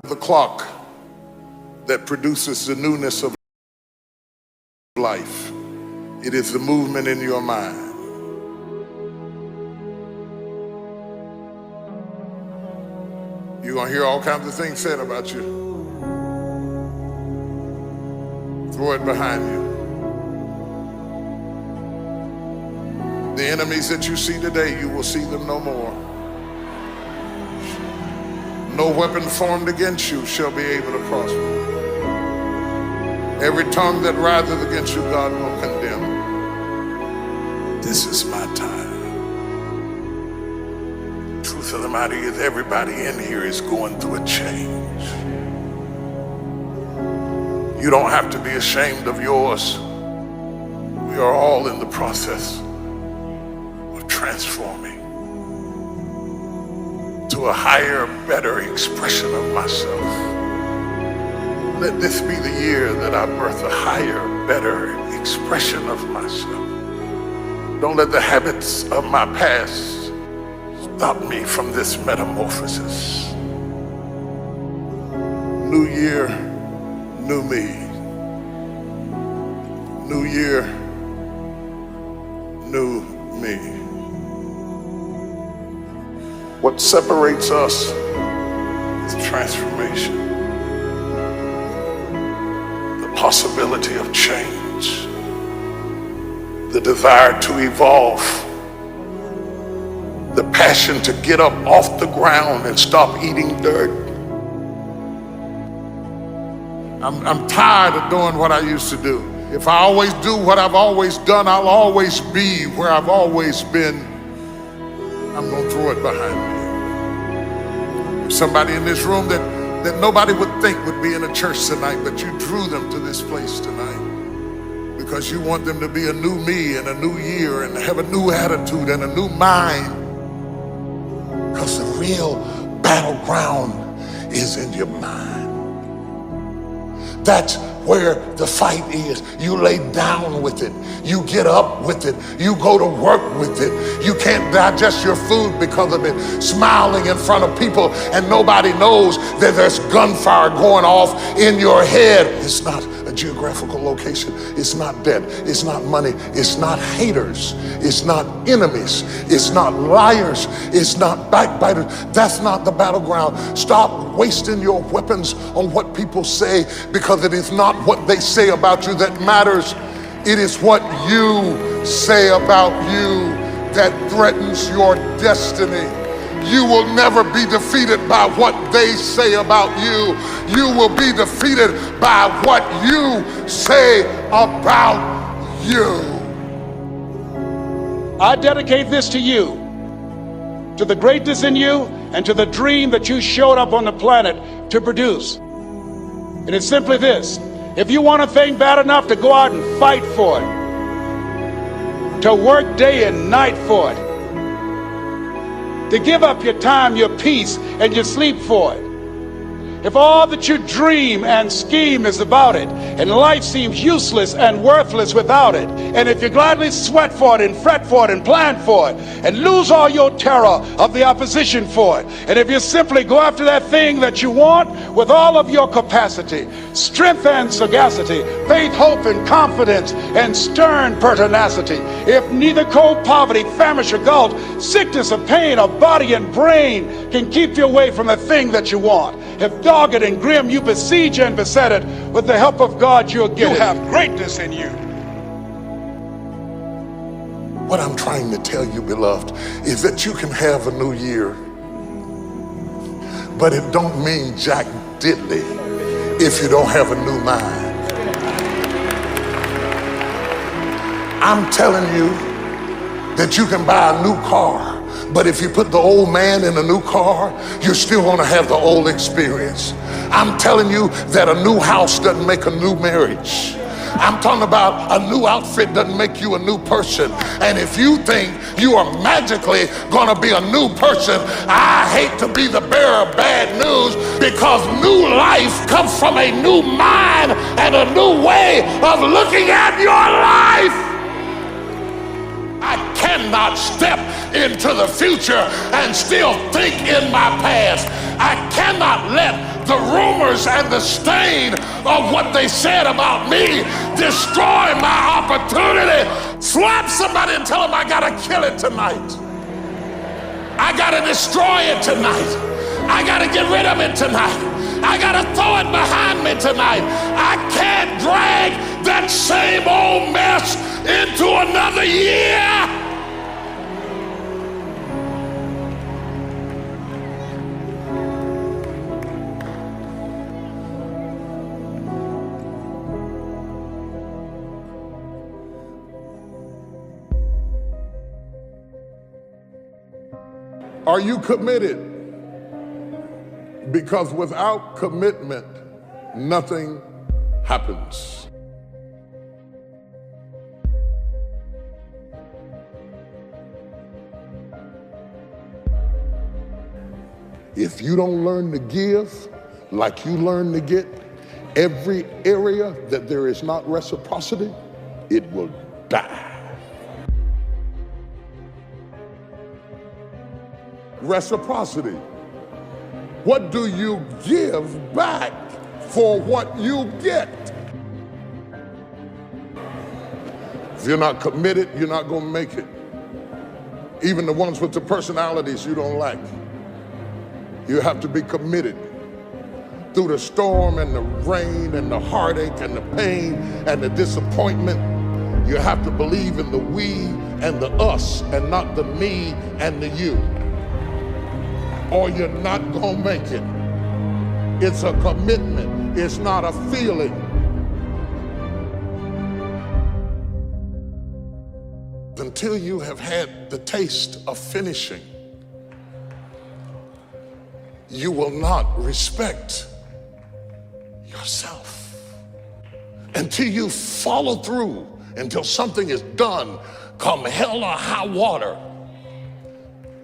the clock that produces the newness of life. It is the movement in your mind. You're going to hear all kinds of things said about you. Throw it behind you. The enemies that you see today, you will see them no more. No weapon formed against you shall be able to prosper. Every tongue that riseth against you, God will condemn. This is my time. Truth of the matter is, everybody in here is going through a change. You don't have to be ashamed of yours. We are all in the process of transforming to a higher, better expression of myself. Let this be the year that I birth a higher, better expression of myself. Don't let the habits of my past stop me from this metamorphosis. New year, new me. New year, new me. What separates us is transformation. The possibility of change. The desire to evolve. The passion to get up off the ground and stop eating dirt. I'm tired of doing what I used to do. If I always do what I've always done, I'll always be where I've always been. I'm gonna throw it behind me. There's somebody in this room that nobody would think would be in a church tonight, but you drew them to this place tonight because you want them to be a new me and a new year and have a new attitude and a new mind. Because the real battleground is in your mind. That's where the fight is. You lay down with it. You get up with it. You go to work with it. You can't digest your food because of it. Smiling in front of people and nobody knows that there's gunfire going off in your head. It's not a geographical location. It's not debt. It's not money. It's not haters. It's not enemies. It's not liars. It's not backbiters. That's not the battleground. Stop wasting your weapons on what people say, because it is not what they say about you that matters. It is what you say about you that threatens your destiny. You will never be defeated by what they say about you. You will be defeated by what you say about you. I dedicate this to you, to the greatness in you, and to the dream that you showed up on the planet to produce. And it's simply this: if you want a thing bad enough to go out and fight for it, to work day and night for it, to give up your time, your peace, and your sleep for it, if all that you dream and scheme is about it, and life seems useless and worthless without it, and if you gladly sweat for it and fret for it and plan for it, and lose all your terror of the opposition for it, and if you simply go after that thing that you want with all of your capacity, strength and sagacity, faith, hope, and confidence, and stern pertinacity, if neither cold poverty, famish, or gulf, sickness or pain of body and brain can keep you away from the thing that you want, if dogged and grim you besiege and beset it, with the help of God you'll get it. You have greatness in you. What I'm trying to tell you, beloved, is that you can have a new year, but it don't mean jack diddly if you don't have a new mind. I'm telling you that you can buy a new car, but if you put the old man in a new car, you're still going to have the old experience. I'm telling you that a new house doesn't make a new marriage. I'm talking about a new outfit doesn't make you a new person. And if you think you are magically going to be a new person, I hate to be the bearer of bad news, because new life comes from a new mind and a new way of looking at your life. I cannot step into the future and still think in my past. I cannot let the rumors and the stain of what they said about me destroy my opportunity. Slap somebody and tell them I gotta kill it tonight. I gotta destroy it tonight. I gotta get rid of it tonight. I gotta throw it behind me tonight. I can't drag that same old mess into another year. Are you committed? Because without commitment, nothing happens. If you don't learn to give like you learn to get, every area that there is not reciprocity, it will die. Reciprocity. What do you give back for what you get? If you're not committed, you're not going to make it. Even the ones with the personalities you don't like. You have to be committed. Through the storm and the rain and the heartache and the pain and the disappointment, you have to believe in the we and the us and not the me and the you. Or you're not gonna make it. It's a commitment, it's not a feeling. Until you have had the taste of finishing, you will not respect yourself. Until you follow through, until something is done, come hell or high water,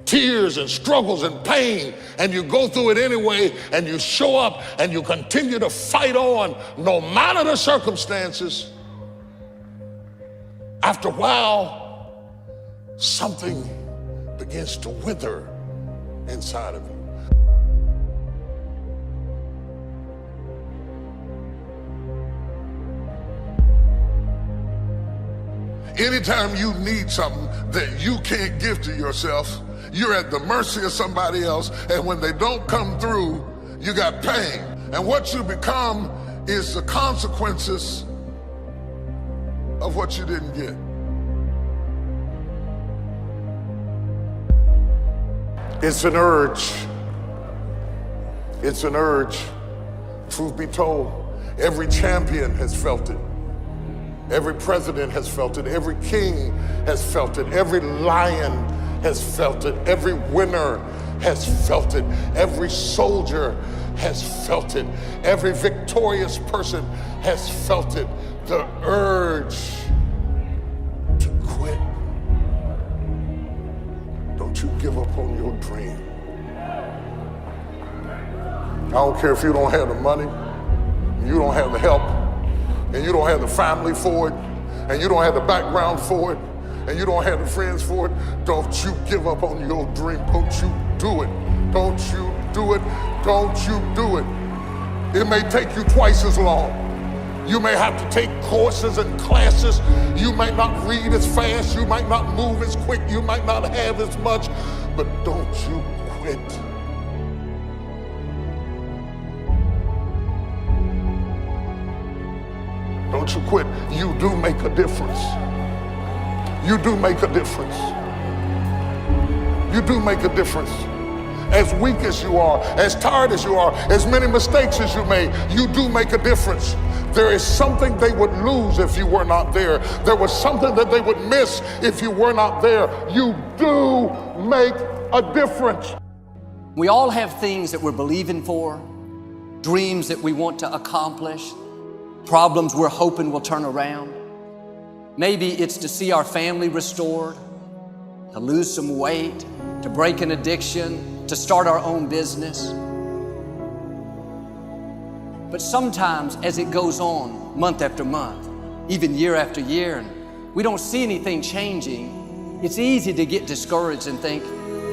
tears and struggles and pain, and you go through it anyway, and you show up and you continue to fight on no matter the circumstances. After a while, something begins to wither inside of you. Anytime you need something that you can't give to yourself, you're at the mercy of somebody else, and when they don't come through, you got pain. And what you become is the consequences of what you didn't get. It's an urge. It's an urge. Truth be told, every champion has felt it. Every president has felt it. Every king has felt it. Every lion has felt it. Every winner has felt it. Every soldier has felt it. Every victorious person has felt it. The urge to quit. Don't you give up on your dream. I don't care if you don't have the money, you don't have the help, and you don't have the family for it, and you don't have the background for it, and you don't have the friends for it. Don't you give up on your dream. Don't you do it. Don't you do it. Don't you do it. It may take you twice as long. You may have to take courses and classes. You might not read as fast. You might not move as quick. You might not have as much, but don't you quit. Don't you quit. You do make a difference. You do make a difference. You do make a difference. As weak as you are, as tired as you are, as many mistakes as you made, you do make a difference. There is something they would lose if you were not there. There was something that they would miss if you were not there. You do make a difference. We all have things that we're believing for, dreams that we want to accomplish, problems we're hoping will turn around. Maybe it's to see our family restored, to lose some weight, to break an addiction, to start our own business. But sometimes as it goes on, month after month, even year after year, and we don't see anything changing, it's easy to get discouraged and think,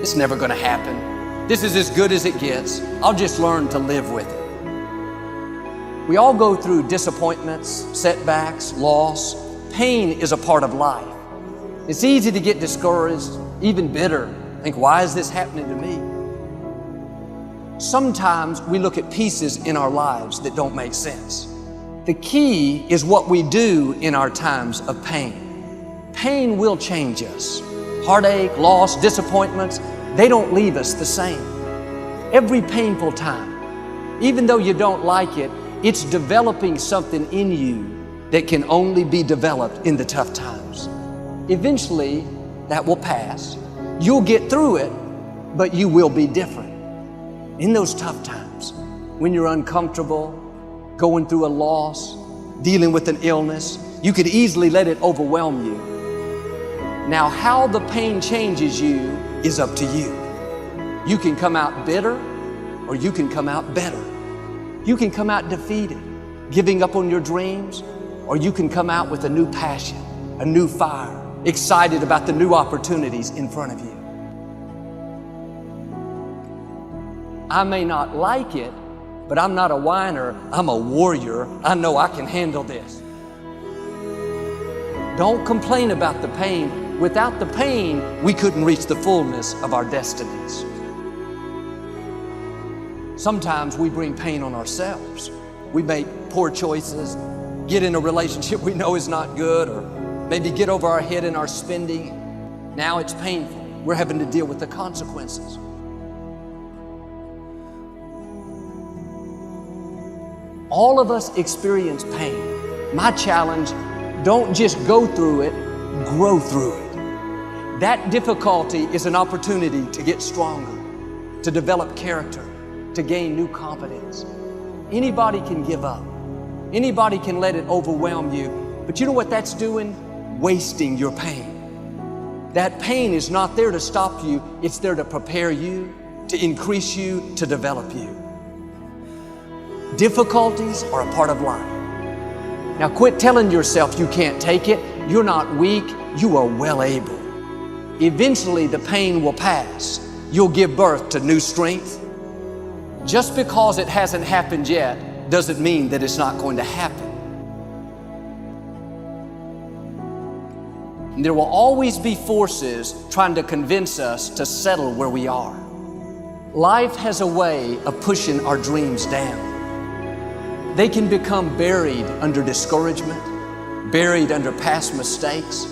it's never gonna happen. This is as good as it gets. I'll just learn to live with it. We all go through disappointments, setbacks, loss. Pain is a part of life. It's easy to get discouraged, even bitter. Think, why is this happening to me? Sometimes we look at pieces in our lives that don't make sense. The key is what we do in our times of pain. Pain will change us. Heartache, loss, disappointments, they don't leave us the same. Every painful time, even though you don't like it, it's developing something in you that can only be developed in the tough times. Eventually, that will pass. You'll get through it, but you will be different. In those tough times, when you're uncomfortable, going through a loss, dealing with an illness, you could easily let it overwhelm you. Now, how the pain changes you is up to you. You can come out bitter, or you can come out better. You can come out defeated, giving up on your dreams, or you can come out with a new passion, a new fire, excited about the new opportunities in front of you. I may not like it, but I'm not a whiner, I'm a warrior. I know I can handle this. Don't complain about the pain. Without the pain, we couldn't reach the fullness of our destinies. Sometimes we bring pain on ourselves. We make poor choices, get in a relationship we know is not good, or maybe get over our head in our spending. Now it's painful. We're having to deal with the consequences. All of us experience pain. My challenge, don't just go through it, grow through it. That difficulty is an opportunity to get stronger, to develop character, to gain new confidence. Anybody can give up. Anybody can let it overwhelm you. But you know what that's doing? Wasting your pain. That pain is not there to stop you. It's there to prepare you, to increase you, to develop you. Difficulties are a part of life. Now quit telling yourself you can't take it. You're not weak. You are well able. Eventually the pain will pass. You'll give birth to new strength. Just because it hasn't happened yet doesn't mean that it's not going to happen. And there will always be forces trying to convince us to settle where we are. Life has a way of pushing our dreams down. They can become buried under discouragement, buried under past mistakes.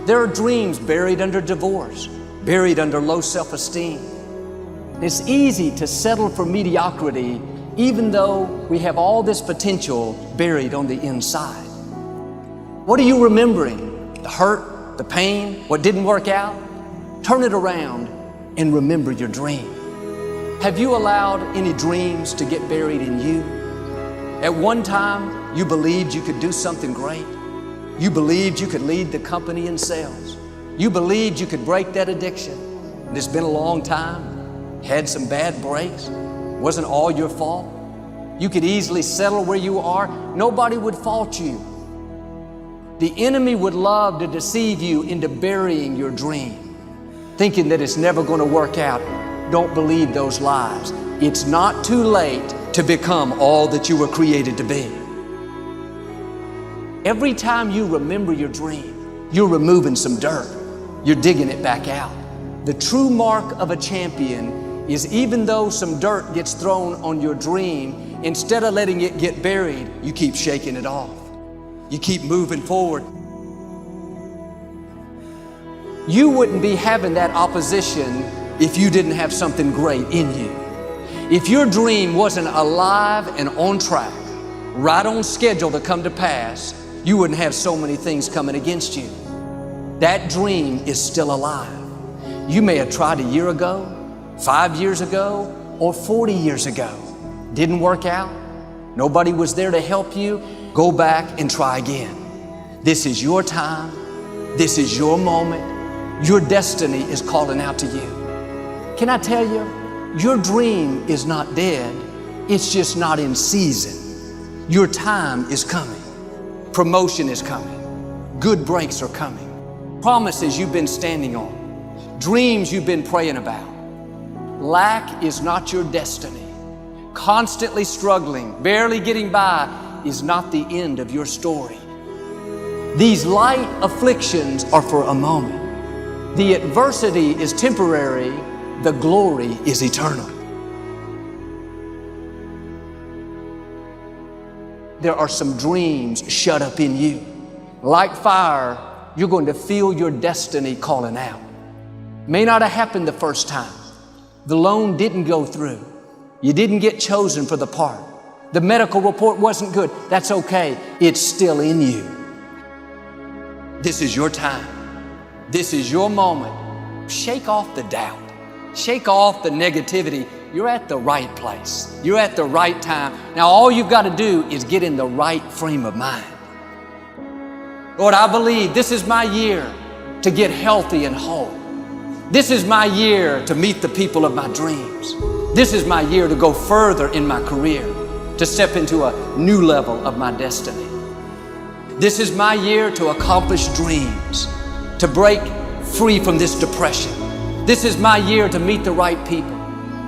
There are dreams buried under divorce, buried under low self-esteem. It's easy to settle for mediocrity even though we have all this potential buried on the inside. What are you remembering? The hurt, the pain, what didn't work out? Turn it around and remember your dream. Have you allowed any dreams to get buried in you? At one time, you believed you could do something great. You believed you could lead the company in sales. You believed you could break that addiction. And it's been a long time. Had some bad breaks. Wasn't all your fault. You could easily settle where you are. Nobody would fault you. The enemy would love to deceive you into burying your dream, thinking that it's never going to work out. Don't believe those lies. It's not too late to become all that you were created to be. Every time you remember your dream, you're removing some dirt. You're digging it back out. The true mark of a champion is even though some dirt gets thrown on your dream, instead of letting it get buried, you keep shaking it off. You keep moving forward. You wouldn't be having that opposition if you didn't have something great in you. If your dream wasn't alive and on track, right on schedule to come to pass, you wouldn't have so many things coming against you. That dream is still alive. You may have tried a year ago, 5 years ago, or 40 years ago. Didn't work out. Nobody was there to help you. Go back and try again. This is your time. This is your moment. Your destiny is calling out to you. Can I tell you, your dream is not dead. It's just not in season. Your time is coming. Promotion is coming. Good breaks are coming. Promises you've been standing on. Dreams you've been praying about. Lack is not your destiny. constantly struggling, barely getting by, is not the end of your story. These light afflictions are for a moment. The adversity is temporary, the glory is eternal. There are some dreams shut up in you. Like fire, you're going to feel your destiny calling out. May not have happened the first time. The loan didn't go through. You didn't get chosen for the part. The medical report wasn't good. That's okay. It's still in you. This is your time. This is your moment. Shake off the doubt. Shake off the negativity. You're at the right place. You're at the right time. Now all you've got to do is get in the right frame of mind. Lord, I believe this is my year to get healthy and whole. This is my year to meet the people of my dreams. This is my year to go further in my career, to step into a new level of my destiny. This is my year to accomplish dreams, to break free from this depression. This is my year to meet the right people.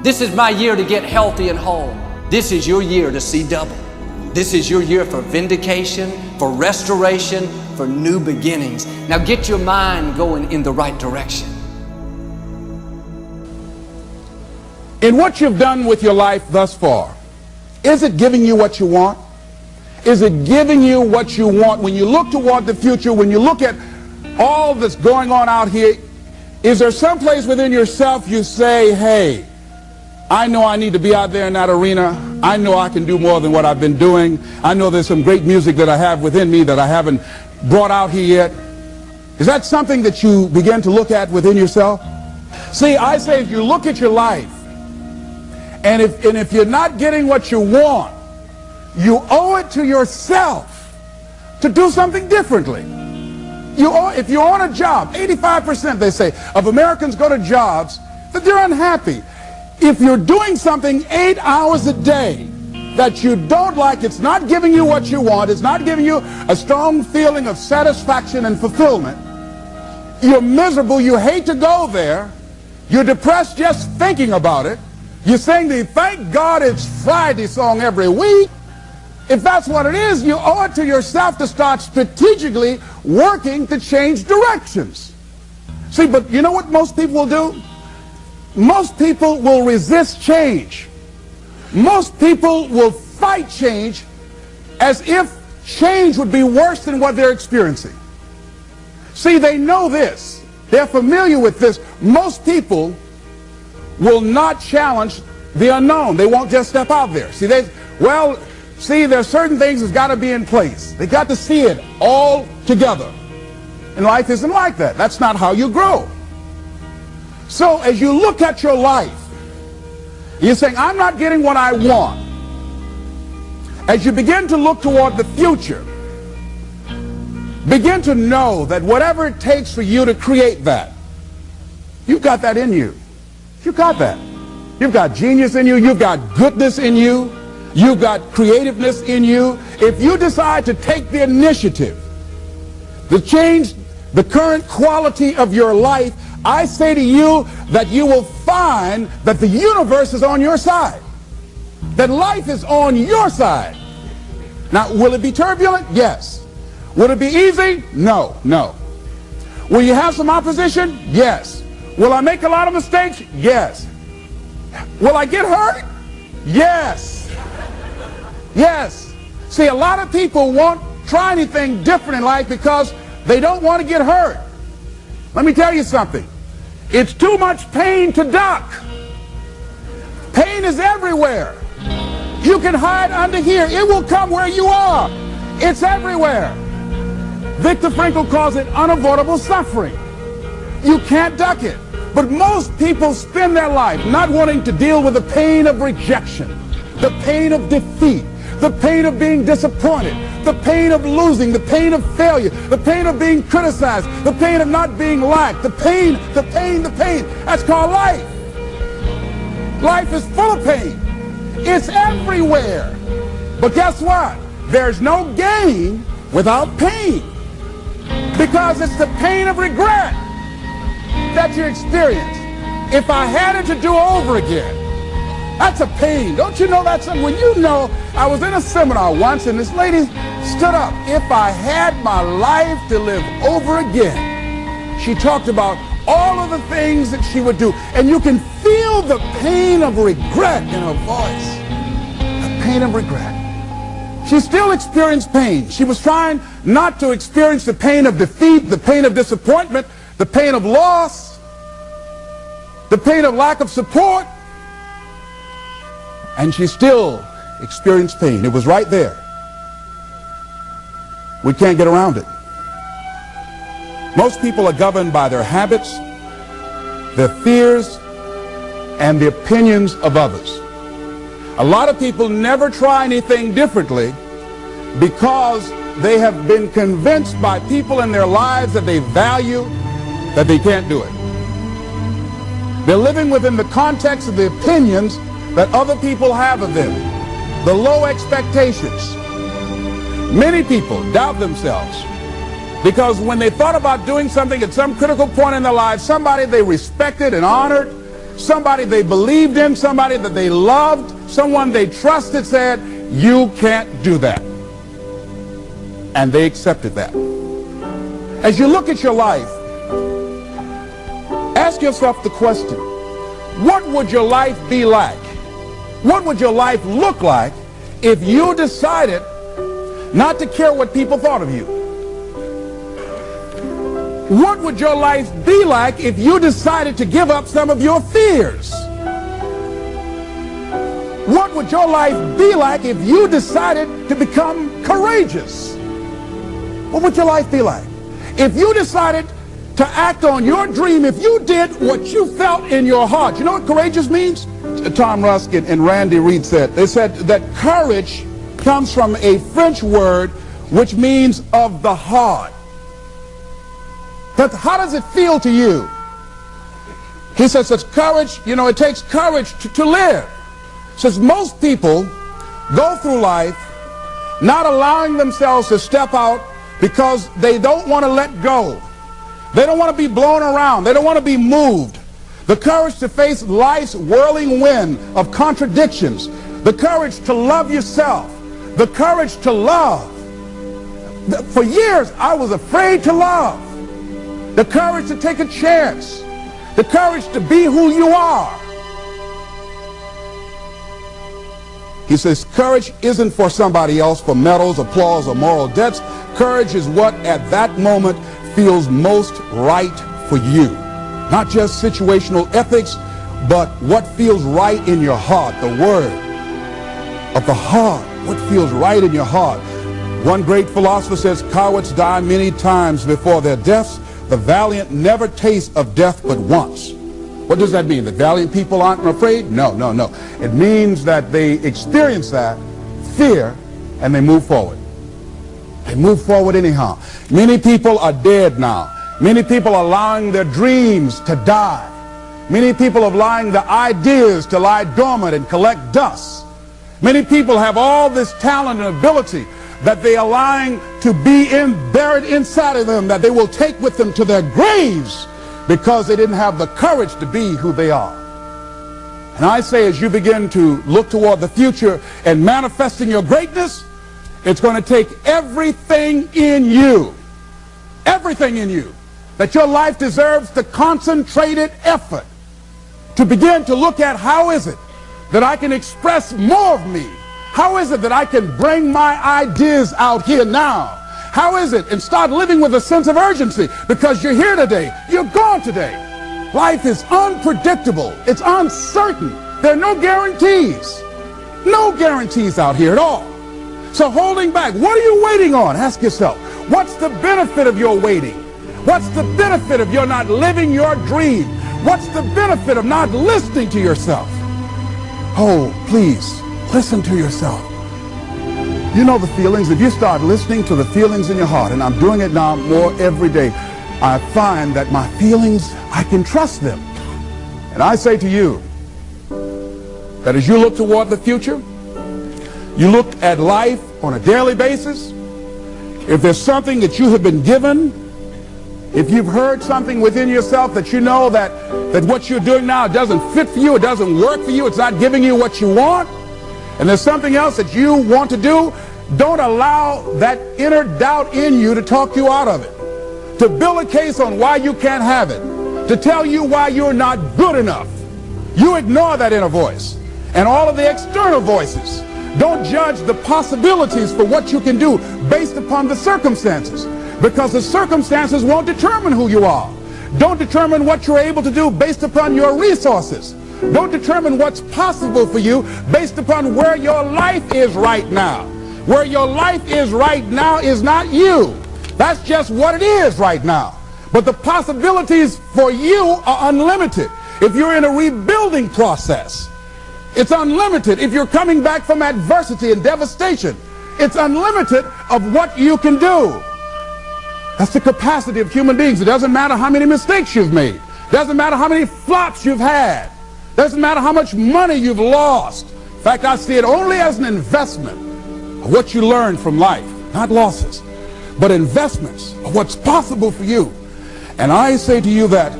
This is my year to get healthy and whole. This is your year to see double. This is your year for vindication, for restoration, for new beginnings. Now get your mind going in the right direction. In what you've done with your life thus far, is it giving you what you want? Is it giving you what you want? When you look toward the future, when you look at all that's going on out here, is there some place within yourself you say, hey, I know I need to be out there in that arena. I know I can do more than what I've been doing. I know there's some great music that I have within me that I haven't brought out here yet. Is that something that you begin to look at within yourself? See, I say if you look at your life, and if you're not getting what you want, you owe it to yourself to do something differently. If you're on a job, 85% they say of Americans go to jobs that they're unhappy. If you're doing something 8 hours a day that you don't like, it's not giving you what you want, it's not giving you a strong feeling of satisfaction and fulfillment, you're miserable, you hate to go there, you're depressed just thinking about it, you sing the "Thank God It's Friday" song every week. If that's what it is, you owe it to yourself to start strategically working to change directions. See, but you know what most people will do? Most people will resist change. Most people will fight change as if change would be worse than what they're experiencing. See, they know this. They're familiar with this. Most people will not challenge the unknown. They won't just step out there. See, there's certain things that's got to be in place. They got to see it all together. And life isn't like that. That's not how you grow. So as you look at your life, you're saying, I'm not getting what I want. As you begin to look toward the future, begin to know that whatever it takes for you to create that, you've got that in you. You've got that. You've got genius in you. You've got goodness in you. You've got creativeness in you. If you decide to take the initiative to change the current quality of your life, I say to you that you will find that the universe is on your side, that life is on your side. Now, will it be turbulent? Yes. Will it be easy? No, no. Will you have some opposition? Yes. Will I make a lot of mistakes? Yes. Will I get hurt? Yes. Yes. See, a lot of people won't try anything different in life because they don't want to get hurt. Let me tell you something. It's too much pain to duck. Pain is everywhere. You can hide under here. It will come where you are. It's everywhere. Viktor Frankl calls it unavoidable suffering. You can't duck it. But most people spend their life not wanting to deal with the pain of rejection, the pain of defeat, the pain of being disappointed, the pain of losing, the pain of failure, the pain of being criticized, the pain of not being liked, the pain. That's called life. Life is full of pain. It's everywhere. But guess what? There's no gain without pain, because it's the pain of regret that you experience. If I had it to do over again, That's a pain. Don't you know that's something? When you know, I was in a seminar once and this lady stood up. If I had my life to live over again, she talked about all of the things that she would do. And you can feel the pain of regret in her voice. The pain of regret. She still experienced pain. She was trying not to experience the pain of defeat, the pain of disappointment, the pain of loss, the pain of lack of support. And she still experienced pain. It was right there. We can't get around it. Most people are governed by their habits, their fears, and the opinions of others. A lot of people never try anything differently because they have been convinced by people in their lives that they value that they can't do it. They're living within the context of the opinions that other people have of them, the low expectations. Many people doubt themselves because when they thought about doing something at some critical point in their lives, somebody they respected and honored, somebody they believed in, somebody that they loved, someone they trusted said, "You can't do that." And they accepted that. As you look at your life, ask yourself the question, what would your life be like? What would your life look like if you decided not to care what people thought of you? What would your life be like if you decided to give up some of your fears? What would your life be like if you decided to become courageous? What would your life be like? If you decided to act on your dream, if you did what you felt in your heart. You know what courageous means? Tom Ruskin and Randy Reed said. They said that courage comes from a French word which means of the heart. But how does it feel to you? He says that courage, you know, it takes courage to live. Says most people go through life not allowing themselves to step out because they don't want to let go. They don't want to be blown around. They don't want to be moved. The courage to face life's whirling wind of contradictions. The courage to love yourself. The courage to love. For years, I was afraid to love. The courage to take a chance. The courage to be who you are. He says courage isn't for somebody else, for medals, applause, or moral debts. Courage is what at that moment feels most right for you. Not just situational ethics, but what feels right in your heart, the word of the heart, what feels right in your heart. One great philosopher says, cowards die many times before their deaths. The valiant never taste of death but once. What does that mean? That valiant people aren't afraid? No, no, no. It means that they experience that fear and they move forward. They move forward anyhow. Many people are dead now. Many people are allowing their dreams to die. Many people are allowing the ideas to lie dormant and collect dust. Many people have all this talent and ability that they are allowing to be buried inside of them, that they will take with them to their graves because they didn't have the courage to be who they are. And I say, as you begin to look toward the future and manifesting your greatness, it's going to take everything in you, that your life deserves the concentrated effort to begin to look at how is it that I can express more of me? How is it that I can bring my ideas out here now? How is it? And start living with a sense of urgency, because you're here today, you're gone today. Life is unpredictable. It's uncertain. There are no guarantees. No guarantees out here at all. So holding back, what are you waiting on? Ask yourself, what's the benefit of your waiting? What's the benefit of your not living your dream? What's the benefit of not listening to yourself? Oh, please, listen to yourself. You know the feelings. If you start listening to the feelings in your heart, and I'm doing it now more every day, I find that my feelings, I can trust them. And I say to you that as you look toward the future, you look at life on a daily basis, if there's something that you have been given If you've heard something within yourself that you know that what you're doing now doesn't fit for you, it doesn't work for you, it's not giving you what you want, and there's something else that you want to do, don't allow that inner doubt in you to talk you out of it, to build a case on why you can't have it, to tell you why you're not good enough. You ignore that inner voice and all of the external voices. Don't judge the possibilities for what you can do based upon the circumstances, because the circumstances won't determine who you are. Don't determine what you're able to do based upon your resources. Don't determine what's possible for you based upon where your life is right now. Where your life is right now is not you. That's just what it is right now. But the possibilities for you are unlimited. If you're in a rebuilding process, it's unlimited. If you're coming back from adversity and devastation, it's unlimited of what you can do. That's the capacity of human beings. It doesn't matter how many mistakes you've made. It doesn't matter how many flops you've had. It doesn't matter how much money you've lost. In fact, I see it only as an investment of what you learn from life. Not losses, but investments of what's possible for you. And I say to you that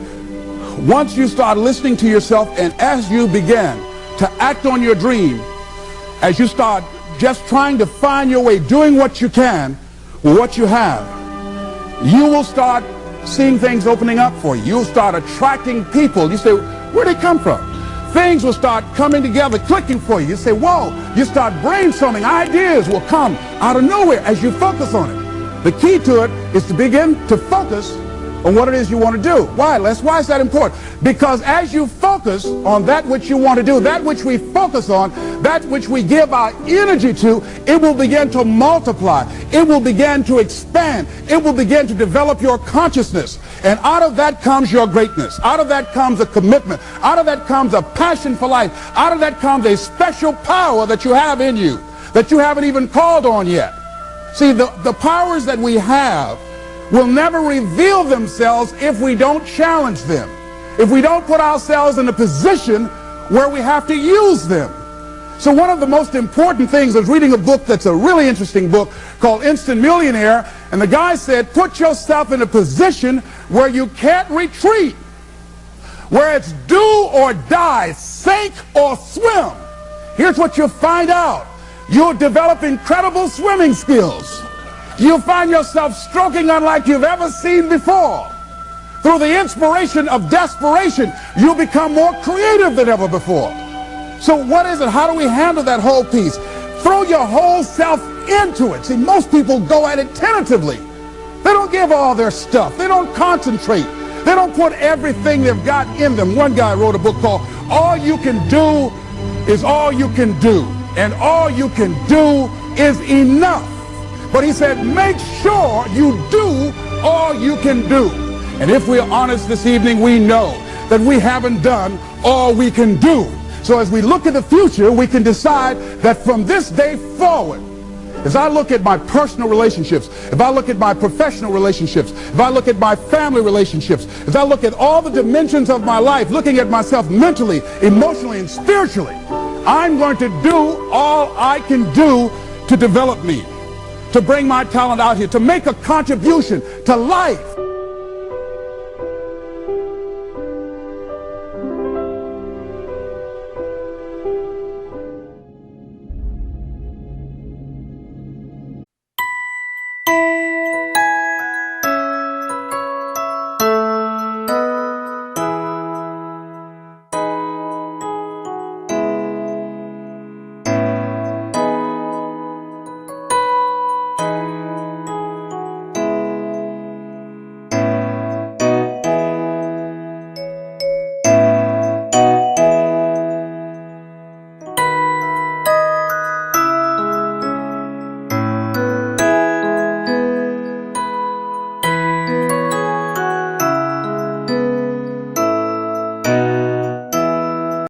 once you start listening to yourself, and as you begin to act on your dream, as you start just trying to find your way, doing what you can with what you have, you will start seeing things opening up for you. You'll start attracting people. You say, where'd they come from? Things will start coming together, clicking for you. You say, whoa. You start brainstorming. Ideas will come out of nowhere as you focus on it. The key to it is to begin to focus on what it is you want to do. Why, Les? Why is that important? Because as you focus on that which you want to do, that which we focus on, that which we give our energy to, it will begin to multiply. It will begin to expand. It will begin to develop your consciousness. And out of that comes your greatness. Out of that comes a commitment. Out of that comes a passion for life. Out of that comes a special power that you have in you that you haven't even called on yet. See, the powers that we have will never reveal themselves if we don't challenge them, if we don't put ourselves in a position where we have to use them. So one of the most important things is reading a book that's a really interesting book called Instant Millionaire, and the guy said, put yourself in a position where you can't retreat, where it's do or die, sink or swim. Here's what you'll find out. You'll develop incredible swimming skills. You'll find yourself stroking unlike you've ever seen before. Through the inspiration of desperation, you'll become more creative than ever before. So what is it? How do we handle that whole piece? Throw your whole self into it. See, most people go at it tentatively. They don't give all their stuff. They don't concentrate. They don't put everything they've got in them. One guy wrote a book called All You Can Do Is All You Can Do. And all you can do is enough. But he said, make sure you do all you can do. And if we're honest this evening, we know that we haven't done all we can do. So as we look at the future, we can decide that from this day forward, as I look at my personal relationships, if I look at my professional relationships, if I look at my family relationships, as I look at all the dimensions of my life, looking at myself mentally, emotionally, and spiritually, I'm going to do all I can do to develop me, to bring my talent out here, to make a contribution to life.